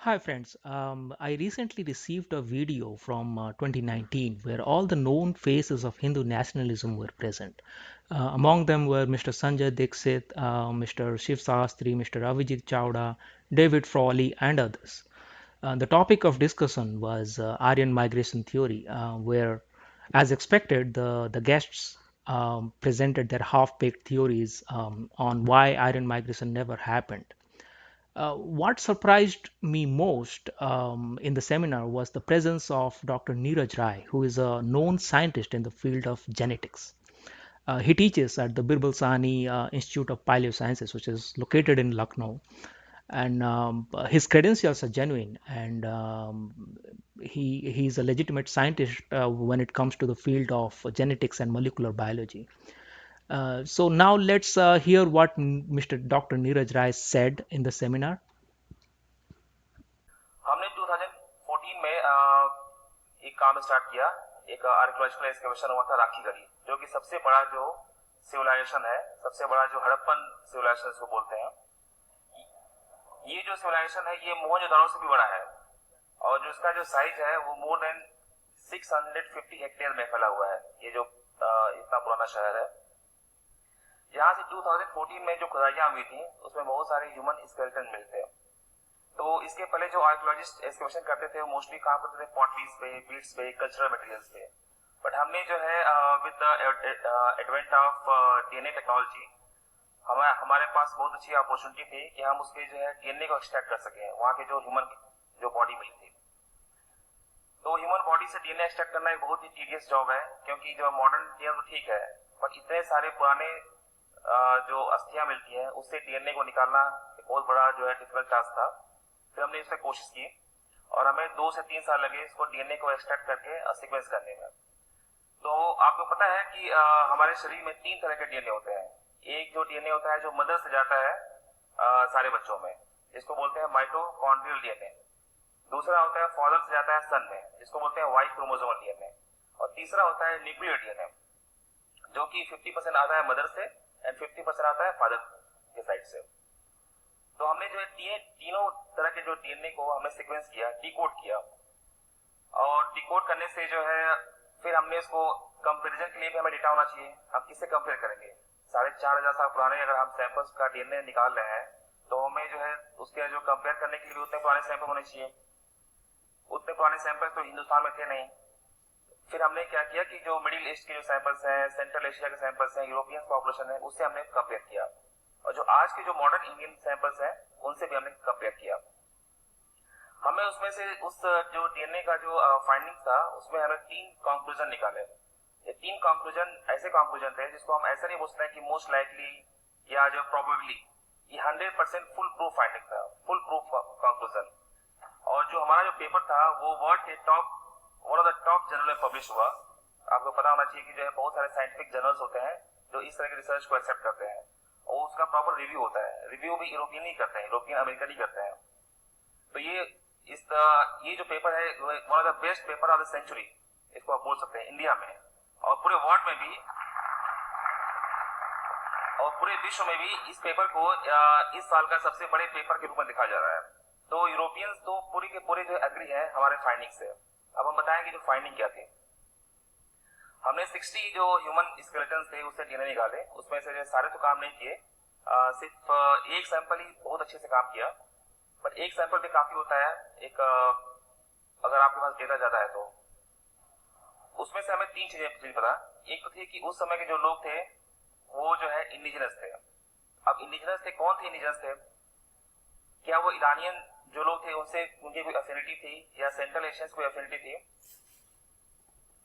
Hi friends, I recently received a video from 2019 where all the known faces of Hindu nationalism were present. Among them were Mr. Sanjay Dixit, Mr. Shiv Sastry, Mr. Avijit Chawda, David Frawley, and others. The topic of discussion was Aryan migration theory, where, as expected, the guests presented their half-baked theories on why Aryan migration never happened. What surprised me most in the seminar was the presence of Dr. Niraj Rai, who is a known scientist in the field of genetics. He teaches at the Birbal Sahni Institute of Paleosciences, which is located in Lucknow. And his credentials are genuine, and he's a legitimate scientist when it comes to the field of genetics and molecular biology. So now let's hear what Mr. Dr. Niraj Rai said in the seminar. हमने 2014 में एक काम start किया। एक archaeological excavation हुआ था राखी गढ़ी, जो कि सबसे बड़ा जो सिविलाइजेशन है, सबसे बड़ा जो हड़प्पन सिविलाइजेशन को बोलते हैं। ये जो सिविलाइजेशन है ये मोहनजोदाड़ो से भी बड़ा है, और जो इसका जो साइज है वो मोर देन 650 हेक्टेयर में फैला हुआ है। ये जो इतना पुराना शहर है, यहाँ से 2014 में जो खुदाइयां हुई थी उसमें बहुत सारे ह्यूमन स्केलेटन मिलते हैं। तो इसके पहले जो आर्कियोलॉजिस्ट एक्सकवेशन करते थे वो मोस्टली काम करते थे पॉटरीज पे, बीट्स पे, कल्चरल मटेरियल्स पे। बट हमने जो है with the advent of DNA technology हमारे पास बहुत अच्छी अपॉर्चुनिटी थी कि हम उसके जो है डीएनए को एक्सट्रैक्ट कर सके वहाँ के जो ह्यूमन जो बॉडी मिली थी। तो ह्यूमन बॉडी से डीएनए एक्सट्रैक्ट करना एक बहुत ही टीडियस जॉब है, क्योंकि जो मॉडर्न डीएनए तो ठीक है, बट इतने सारे पुराने जो अस्थियां मिलती है उससे डीएनए को निकालना एक बहुत बड़ा जो है डिफिकल्ट टास्क था। फिर हमने इसमें कोशिश की और हमें 2 से 3 साल लगे इसको डीएनए को एक्सट्रैक्ट करके सीक्वेंस करने में। तो आपको पता है कि हमारे शरीर में 3 तरह के डीएनए होते हैं। एक जो डीएनए होता है जो मदर से जाता है सारे बच्चों में, इसको बोलते हैं माइटोकॉन्ड्रियल डीएनए। दूसरा होता है फादर से जाता है सन में, जिसको बोलते हैं वाई क्रोमोसोमल डीएनए। और तीसरा होता है न्यूक्लियर डीएनए, जो कि 50% आता है मदर से एंड 50% आता है फादर के साइड से। तो हमने जो है तीनों तरह के जो डीएनए को हमने सीक्वेंस किया, डिकोड किया, और डिकोड करने से जो है फिर हमने इसको कंपैरिजन के लिए भी हमें डेटा होना चाहिए। हम किससे कंपेयर करेंगे? 4,500 साल पुराने अगर हम सैंपल्स का डीएनए निकाल रहे हैं तो हमें जो है उसके जो कंपेयर करने के लिए उतने पुराने सैंपल होने चाहिए। उतने पुराने सैंपल्स तो हिंदुस्तान में थे नहीं। फिर हमने क्या किया कि जो मिडिल ईस्ट के जो सैंपल्स हैं, सेंट्रल एशिया के सैंपल्स हैं, यूरोपियन पॉपुलेशन है, उससे हमने कंपेयर किया, और जो आज के जो मॉडर्न इंडियन सैंपल्स हैं उनसे भी हमने कंपेयर किया। हमें उसमें से उस जो डीएनए का जो फाइंडिंग था उसमें हमें 3 कंक्लूजन निकाले। ये 3 कंक्लूजन ऐसे कंक्लूजन थे जिसको हम ऐसा नहीं बोल सकते कि मोस्ट लाइकली या जो प्रोबेबली, ये 100% फुल प्रूफ फाइंडिंग था, फुल प्रूफ कंक्लूजन। और जो हमारा जो पेपर था वो वर्ल्ड के one of the top journal में पब्लिश हुआ। आपको पता होना चाहिए कि जो है बहुत सारे साइंटिफिक जर्नल्स होते हैं जो इस तरह की रिसर्च को एक्सेप्ट करते हैं, और उसका प्रॉपर रिव्यू होता है। रिव्यू भी यूरोपियन ही करते हैं, यूरोपियन अमेरिकन ही करते हैं। तो ये जो पेपर है one of the best paper of the century, इसको आप बोल सकते हैं इंडिया में, और पूरे वर्ल्ड में भी, और पूरे विश्व में भी इस पेपर को इस साल का सबसे बड़े पेपर के रूप में देखा जा रहा है। तो यूरोपियंस तो पूरे के पूरे जो एग्री है हमारे फाइंडिंग से। अब हम बताएंगे जो फाइंडिंग क्या थी। हमने 60 जो ह्यूमन स्केलेटन थे उससे डीएनए निकाले। उसमें से जो सारे तो काम नहीं किए, सिर्फ एक सैंपल ही बहुत अच्छे से काम किया, बट एक सैंपल भी काफी होता है। एक अगर आपके पास डेटा ज्यादा है तो उसमें से हमें 3 चीजें पता। एक तो थी कि उस समय के जो लोग थे वो जो है इंडिजिनस थे। अब इंडिजिनस थे, कौन थे इंडिजिनस थे? क्या वो ईरानियन जो लोग थे उनसे उनकी कोई अफिनिटी थी, या सेंट्रल एशियंस कोई अफिनिटी थी?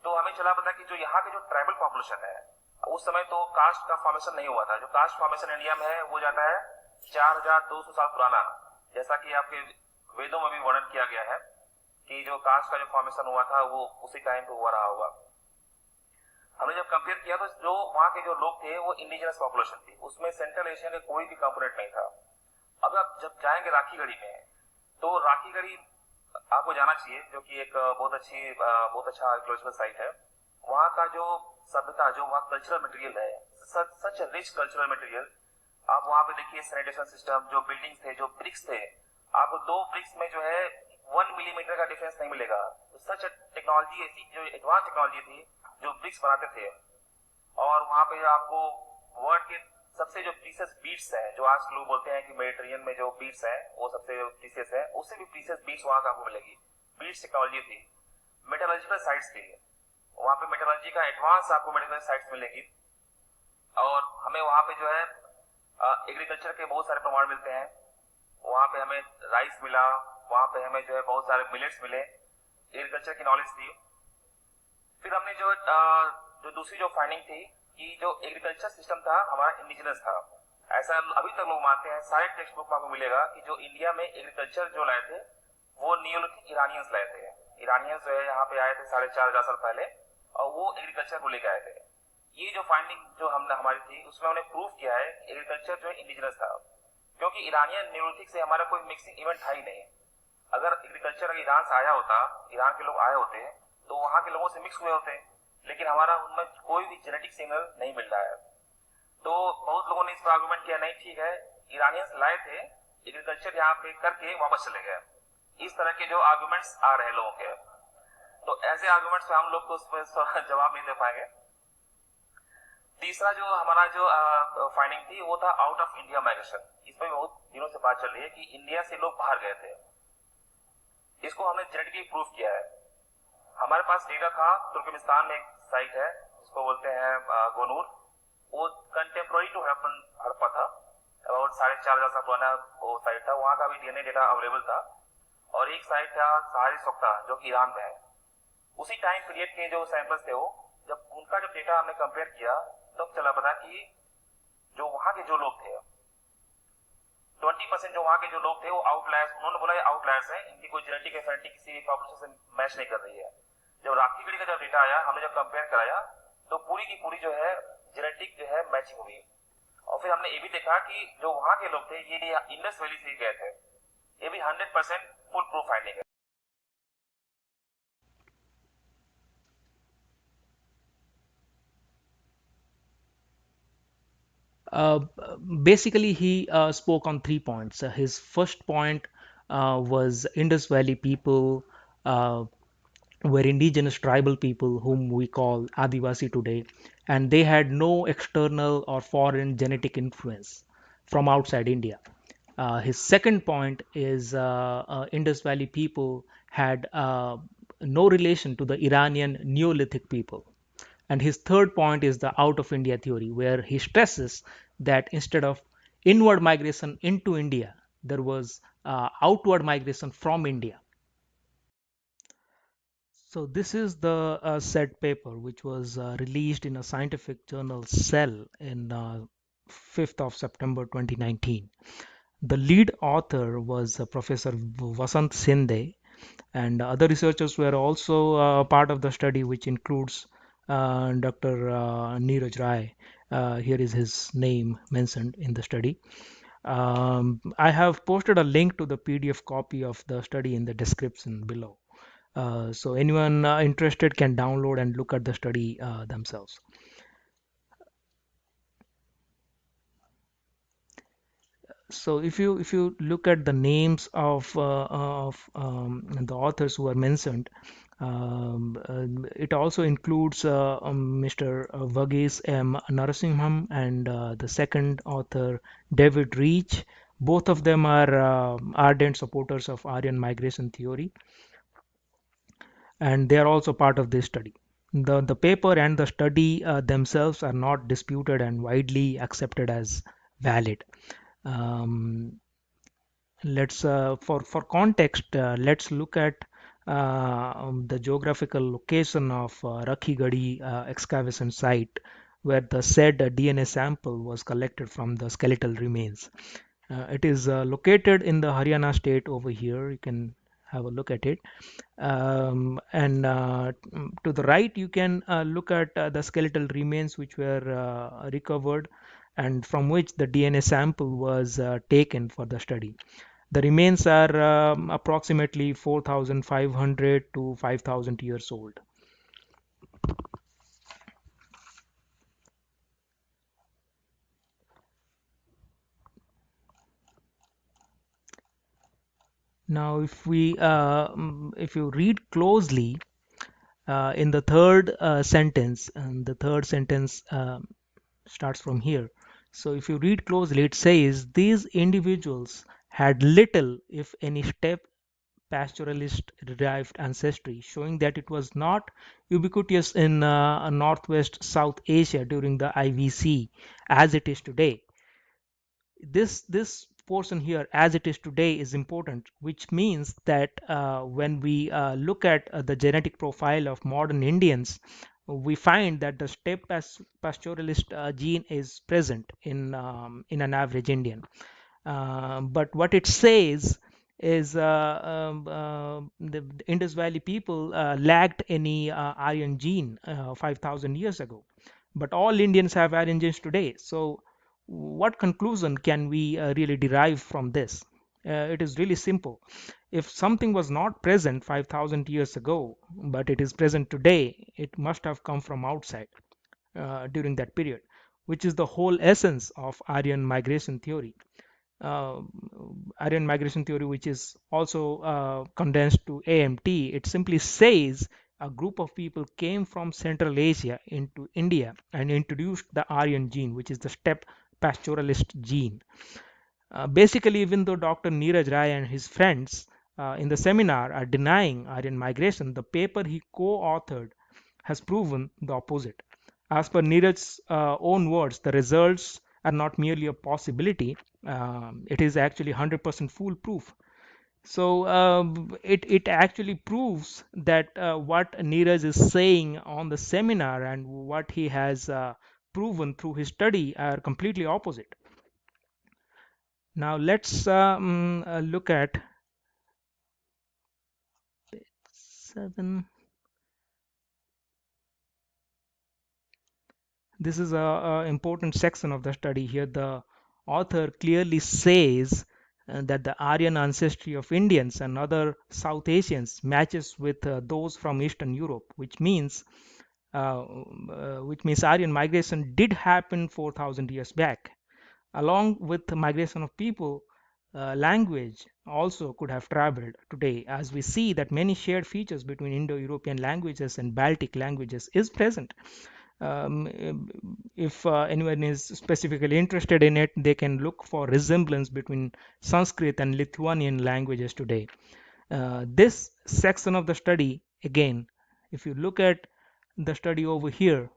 तो हमें चला पता कि जो यहाँ के जो ट्राइबल पॉपुलेशन है, उस समय तो कास्ट का फॉर्मेशन नहीं हुआ था। जो कास्ट फॉर्मेशन इंडिया में है वो जाता है 4,200 साल पुराना, जैसा कि आपके वेदों में भी वर्णन किया गया है कि जो कास्ट का जो फॉर्मेशन हुआ था वो उसी टाइम पे हुआ रहा होगा। हमने जब कंपेयर किया तो जो वहां के जो लोग थे वो इंडिजिनस पॉपुलेशन थी, उसमें सेंट्रल एशिया का कोई भी कंपोनेंट नहीं था। अब आप जब जाएंगे राखी गढ़ी में, तो राखी गढ़ी आपको जाना चाहिए, जो कि एक बहुत अच्छा आर्कियोलॉजिकल साइट है। वहां का जो सभ्यता, जो वहां कल्चरल मटेरियल है, सच रिच कल्चरल मटेरियल। आप वहां पे देखिए सैनिटेशन सिस्टम, जो बिल्डिंग्स थे, जो ब्रिक्स थे, आपको दो ब्रिक्स में जो है 1 मिलीमीटर का डिफरेंस नहीं मिलेगा। तो सच टेक्नोलॉजी, ऐसी जो एडवांस टेक्नोलॉजी थी जो ब्रिक्स बनाते थे। और वहां पे आपको वर्ल्ड के सबसे जो प्रीसियस बीट्स हैं, जो आज लोग बोलते हैं कि मेडिटेरियन में जो बीट्स हैं वो सबसे प्रीसियस है, उससे भी प्रीसियस बीट्स वहां का आपको मिलेगी। बीट्स टेक्नोलॉजी थी, मेटलर्जिकल साइट्स थी, वहां पे मेटलर्जी का एडवांस आपको मेडिकल साइट्स मिलेगी। और हमें वहां पे जो है एग्रीकल्चर के बहुत सारे प्रमाण मिलते हैं। वहां पे हमें राइस मिला, वहां पे हमें जो है बहुत सारे मिलेट्स मिले, एग्रीकल्चर की नॉलेज थी। फिर हमने जो दूसरी जो फाइंडिंग थी कि जो एग्रीकल्चर सिस्टम था हमारा इंडिजिनस था। ऐसा अभी तक लोग मानते हैं, सारे टेक्स्ट बुक में आपको मिलेगा कि जो इंडिया में एग्रीकल्चर जो लाए थे वो नियोलिथिक ईरानियंस लाए थे। ईरानियंस जो है यहाँ पे आए थे 4,500 साल पहले, और वो एग्रीकल्चर को लेकर आए थे। ये जो फाइंडिंग जो हमने हमारी थी उसमें हमने प्रूव किया है एग्रीकल्चर जो है इंडिजिनस था, क्योंकि ईरानियन नियोलिथिक से हमारा कोई मिक्सिंग इवेंट था ही नहीं। अगर एग्रीकल्चर ईरान से आया होता, ईरान के लोग आए होते तो वहां के लोगों से मिक्स हुए होते, लेकिन हमारा उनमें कोई भी जेनेटिक सिग्नल नहीं मिल रहा है। तो बहुत लोगों ने इस पर आर्गुमेंट किया, नहीं ठीक है, ईरानियंस लाए थे, एग्रीकल्चर यहाँ पे करके वापस चले गए। इस तरह के जो आर्गुमेंट्स आ रहे हैं लोगों के, तो ऐसे आर्गुमेंट्स पे हम लोग को उस पर जवाब नहीं दे पाएंगे। तीसरा जो हमारा जो फाइंडिंग थी वो था आउट ऑफ इंडिया माइग्रेशन। इस पर बहुत दिनों से बात चल रही है कि इंडिया से लोग बाहर गए थे। इसको हमने जेनेटिकली प्रूव किया है। हमारे पास डेटा था, तुर्कमेनिस्तान में एक साइट है जिसको बोलते हैं गोनूर। वो कंटेम्प्रोरी टू हड़प्पन हड़प्पा था, अबाउट 4,500 साल पुराना वो साइट था। वहां का भी डीएनए डेटा अवेलेबल था। और एक साइट था सहारी सोख्ता जो कि ईरान में है। उसी टाइम पीरियड के जो सैंपल्स थे वो, जब उनका जब डेटा हमने कंपेयर किया तब चला पता कि जो वहां के जो लोग थे 20% जो वहां के जो लोग थे वो आउटलायर्स, उन्होंने बोला ये आउटलायर्स है, इनकी कोई जेनेटिक एफिनिटी किसी भी पॉपुलेशन से मैच नहीं कर रही है। जब राखीगढ़ी का जब डेटा आया, हमने जब कंपेयर कराया तो पूरी की पूरी जो है जेनेटिक जो है मैचिंग हुई। और फिर हमने ये भी देखा कि जो वहां के लोग थे ये इंडस वैली से गए थे। ये भी 100% फुल प्रूफ फाइंडिंग है। Uh, Basically, he spoke on 3 points. His first point was Indus Valley people were indigenous tribal people whom we call Adivasi today, and they had no external or foreign genetic influence from outside India. His second point is Indus Valley people had no relation to the Iranian Neolithic people. And his third point is the out of India theory, where he stresses that instead of inward migration into India, there was outward migration from India. So, this is the said paper, which was released in a scientific journal Cell in 5th of September 2019. The lead author was Professor Vasant Sinde, and other researchers were also part of the study, which includes Dr. Niraj Rai. Here is his name mentioned in the study. I have posted a link to the PDF copy of the study in the description below. So anyone interested can download and look at the study themselves. So if you look at the names of the authors who are mentioned, it also includes Mr. Vagesh M. Narasimham and the second author David Reich. Both of them are ardent supporters of Aryan migration theory, and they are also part of this study. The paper and the study themselves are not disputed and widely accepted as valid. Um, let's for context, let's look at the geographical location of Rakhigadi excavation site, where the said DNA sample was collected from the skeletal remains. It is located in the Haryana state over here. You can have a look at it. And to the right, you can look at the skeletal remains which were recovered and from which the DNA sample was taken for the study. The remains are approximately 4,500 to 5,000 years old. Now, if you read closely in the third sentence, and the third sentence starts from here. So, if you read closely, it says these individuals had little, if any, steppe pastoralist derived ancestry, showing that it was not ubiquitous in Northwest South Asia during the IVC as it is today. This portion here, as it is today, is important, which means that when we look at the genetic profile of modern Indians, we find that the steppe pastoralist gene is present in an average Indian. But what it says is the Indus Valley people lacked any Aryan gene 5,000 years ago. But all Indians have Aryan genes today. So, what conclusion can we really derive from this? It is really simple. If something was not present 5,000 years ago, but it is present today, it must have come from outside during that period, which is the whole essence of Aryan migration theory. uh, Aryan migration theory, which is also condensed to AMT, it simply says a group of people came from Central Asia into India and introduced the Aryan gene, which is the steppe pastoralist gene. Basically, even though Dr. Niraj Rai and his friends in the seminar are denying Aryan migration, the paper he co authored has proven the opposite. As per Niraj's own words, the results are not merely a possibility, it is actually 100% foolproof. So it actually proves that what Niraj is saying on the seminar and what he has proven through his study are completely opposite. Now let's look at 7. This is a important section of the study here. The author clearly says that the Aryan ancestry of Indians and other South Asians matches with those from Eastern Europe, which means Aryan migration did happen 4,000 years back. Along with the migration of people, language also could have traveled today, as we see that many shared features between Indo-European languages and Baltic languages is present. If anyone is specifically interested in it, they can look for resemblance between Sanskrit and Lithuanian languages today. This section of the study, again, if you look at the study over here,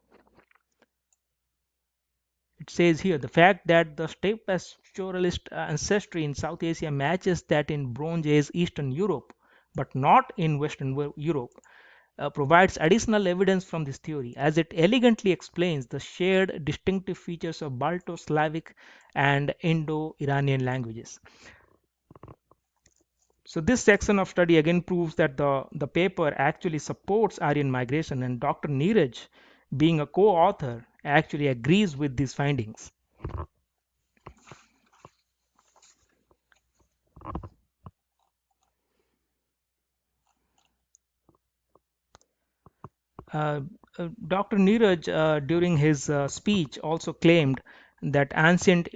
it says here the fact that the steppe pastoralist ancestry in South Asia matches that in Bronze Age Eastern Europe, but not in Western Europe, provides additional evidence from this theory, as it elegantly explains the shared distinctive features of Balto-Slavic and Indo-Iranian languages. So this section of study again proves that the paper actually supports Aryan migration, and Dr. Niraj, being a co-author, actually agrees with these findings. Uh, Dr. Niraj, during his speech, also claimed that ancient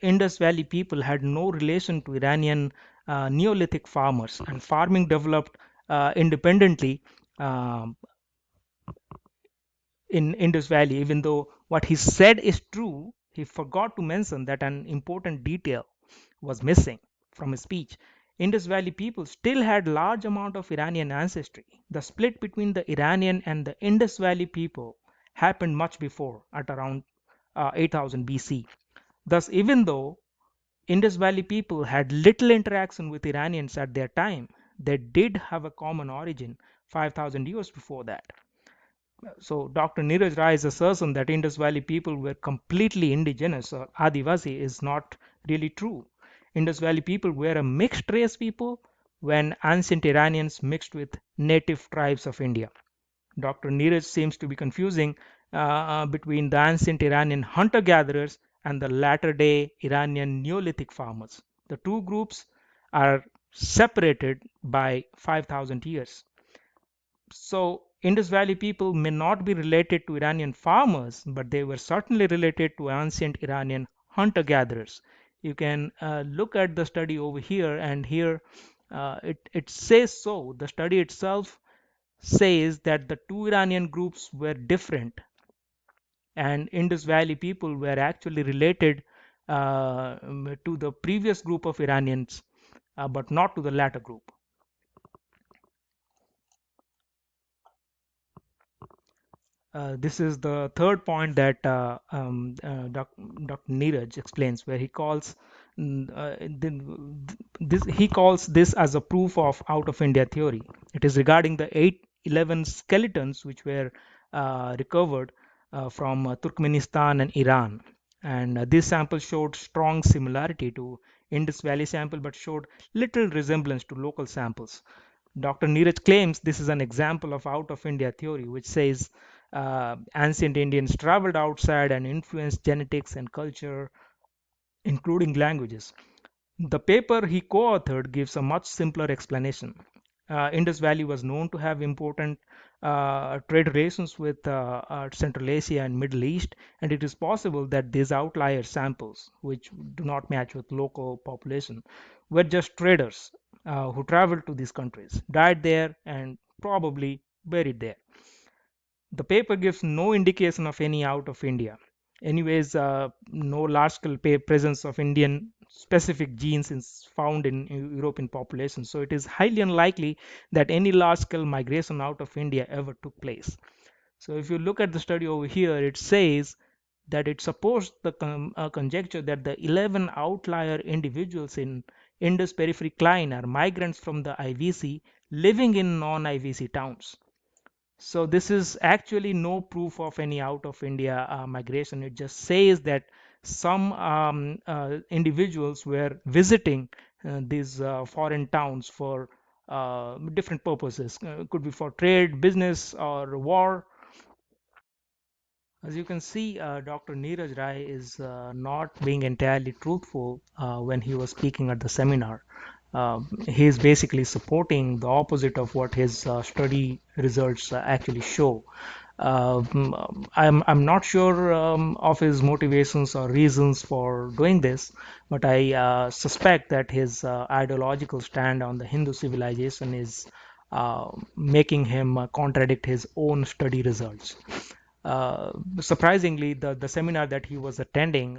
Indus Valley people had no relation to Iranian Neolithic farmers, and farming developed independently um in Indus Valley. Even though what he said is true, he forgot to mention that an important detail was missing from his speech. Indus Valley people still had large amount of Iranian ancestry. The split between the Iranian and the Indus Valley people happened much before, at around 8000 BC. Thus, even though Indus Valley people had little interaction with Iranians at their time, they did have a common origin 5000 years before that. So Dr. Niraj Rai's assertion that Indus Valley people were completely indigenous or Adivasi is not really true. Indus Valley people were a mixed race people when ancient Iranians mixed with native tribes of India. Dr. Niraj seems to be confusing between the ancient Iranian hunter-gatherers and the latter-day Iranian Neolithic farmers. The two groups are separated by 5,000 years. So Indus Valley people may not be related to Iranian farmers, but they were certainly related to ancient Iranian hunter gatherers. You can look at the study over here, and here It says so. The study itself says that the two Iranian groups were different, and Indus Valley people were actually related to the previous group of Iranians, but not to the latter group. This is the third point that Dr. Niraj explains, where he calls he calls this as a proof of out of India theory. It is regarding the 811 skeletons which were recovered from Turkmenistan and Iran, and this sample showed strong similarity to Indus Valley sample, but showed little resemblance to local samples. Dr. Neeraj claims this is an example of out of India theory, which says ancient Indians traveled outside and influenced genetics and culture, including languages. The paper he co authored gives a much simpler explanation. Indus Valley was known to have important trade relations with Central Asia and Middle East, and it is possible that these outlier samples, which do not match with local population, were just traders who traveled to these countries, died there, and probably buried there. The paper gives no indication of any out of India. Anyways, no large scale presence of Indian specific genes is found in European population. So it is highly unlikely that any large scale migration out of India ever took place. So if you look at the study over here, it says that it supports the conjecture that the 11 outlier individuals in Indus periphery line are migrants from the IVC living in non IVC towns. So this is actually no proof of any out of India migration. It just says that some individuals were visiting these foreign towns for different purposes. Could be for trade, business, or war. As you can see, Dr. Neeraj Rai is not being entirely truthful when he was speaking at the seminar. He is basically supporting the opposite of what his study results actually show. I'm not sure of his motivations or reasons for doing this, but I suspect that his ideological stand on the Hindu civilization is making him contradict his own study results. Surprisingly, the seminar that he was attending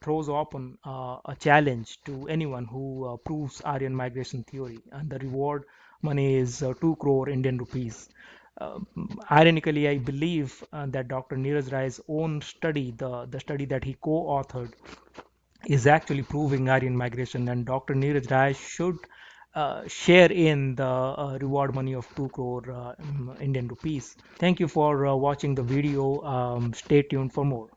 throws open a challenge to anyone who proves Aryan migration theory, and the reward money is 2 crore Indian rupees. Uh, Ironically, I believe that Dr. Neeraj Rai's own study, the study that he co-authored, is actually proving Aryan migration, and Dr. Niraj Rai should share in the reward money of 2 crore Indian rupees. Thank you for watching the video. Stay tuned for more.